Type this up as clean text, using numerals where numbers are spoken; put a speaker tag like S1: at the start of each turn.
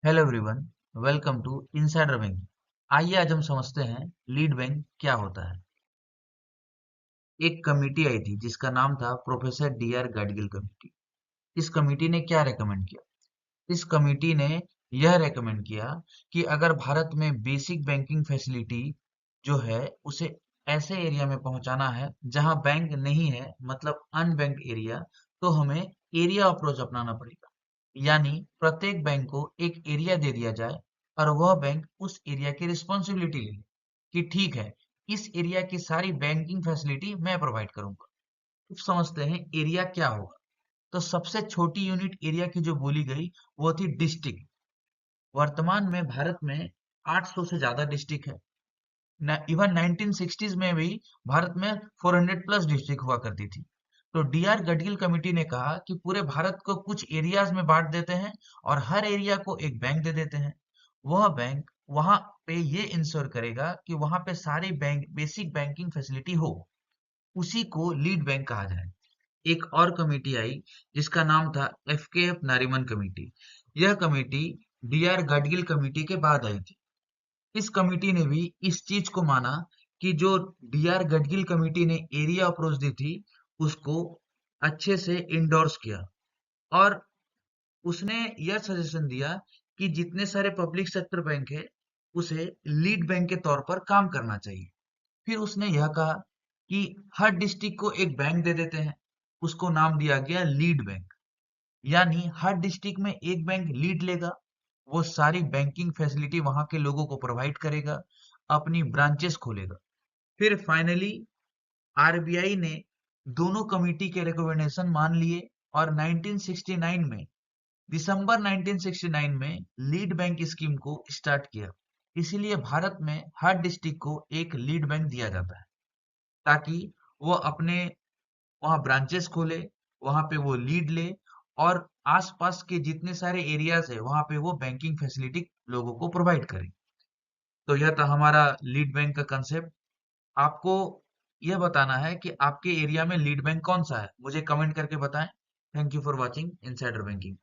S1: Hello everyone, welcome to insider bank. आइए आज हम समझते हैं लीड बैंक क्या होता है। एक कमेटी आई थी जिसका नाम था professor D R Gadgil committee. इस कमेटी ने क्या रेकमेंड किया? इस कमेटी ने यह रेकमेंड किया कि अगर भारत में बेसिक बैंकिंग फैसिलिटी जो है उसे ऐसे एरिया में पहुंचाना है जहां बैंक नहीं है, मतलब अनबैंक्ड एरिया, तो हमें एरिया अप्रोच अपनाना पड़ेगा। यानी प्रत्येक बैंक को एक एरिया दे दिया जाए और वह बैंक उस एरिया की रिस्पॉन्सिबिलिटी ले ले कि ठीक है, इस एरिया की सारी बैंकिंग फैसिलिटी मैं प्रोवाइड करूंगा। अब समझते हैं एरिया क्या होगा। तो सबसे छोटी यूनिट एरिया की जो बोली गई वो थी डिस्ट्रिक्ट। वर्तमान में भारत में 800 से ज्यादा डिस्ट्रिक्ट है। इवन 1960s में भी भारत में 400 प्लस डिस्ट्रिक्ट हुआ करती थी। तो डी आर गडगिल कमेटी ने कहा कि पूरे भारत को कुछ एरियाज में बांट देते हैं और हर एरिया को एक बैंक दे देते हैं। वह बैंक वहां पे ये इंश्योर करेगा कि वहां पे सारी बैंक बेसिक बैंकिंग फैसिलिटी हो। उसी को लीड बैंक कहा जाए। एक और कमेटी आई जिसका नाम था एफ नारीमन कमेटी। यह committee D R Gadgil committee के बाद आई थी। इस कमेटी ने भी इस चीज को माना कि जो डी आर गडगिल कमेटी ने एरिया अप्रोच दी थी उसको अच्छे से इंडोर्स किया। और उसने यह सजेशन दिया कि जितने सारे पब्लिक सेक्टर बैंक है उसे लीड बैंक के तौर पर काम करना चाहिए। फिर उसने यह कहा कि हर डिस्ट्रिक्ट को एक बैंक दे देते हैं। उसको नाम दिया गया लीड बैंक। यानी हर डिस्ट्रिक्ट में एक बैंक लीड लेगा, वो सारी बैंकिंग फैसिलिटी वहां के लोगों को प्रोवाइड करेगा, अपनी ब्रांचेस खोलेगा। फिर फाइनली आरबीआई ने दोनों कमिटी के रिकमेंडेशन मान लिए और 1969 में, दिसंबर 1969 में लीड बैंक स्कीम को स्टार्ट किया। इसीलिए भारत में हर डिस्ट्रिक्ट को एक लीड बैंक दिया जाता है ताकि वो अपने वहाँ ब्रांचेस खोले, वहाँ पे वो लीड ले और आसपास के जितने सारे एरियाज है वहाँ पे वो बैंकिंग फैसिलिटी लोगों को प्रोवाइड करे। तो यह था हमारा लीड बैंक का कंसेप्ट। आपको यह बताना है कि आपके एरिया में लीड बैंक कौन सा है। मुझे कमेंट करके बताएं। Thank you for watching insider banking.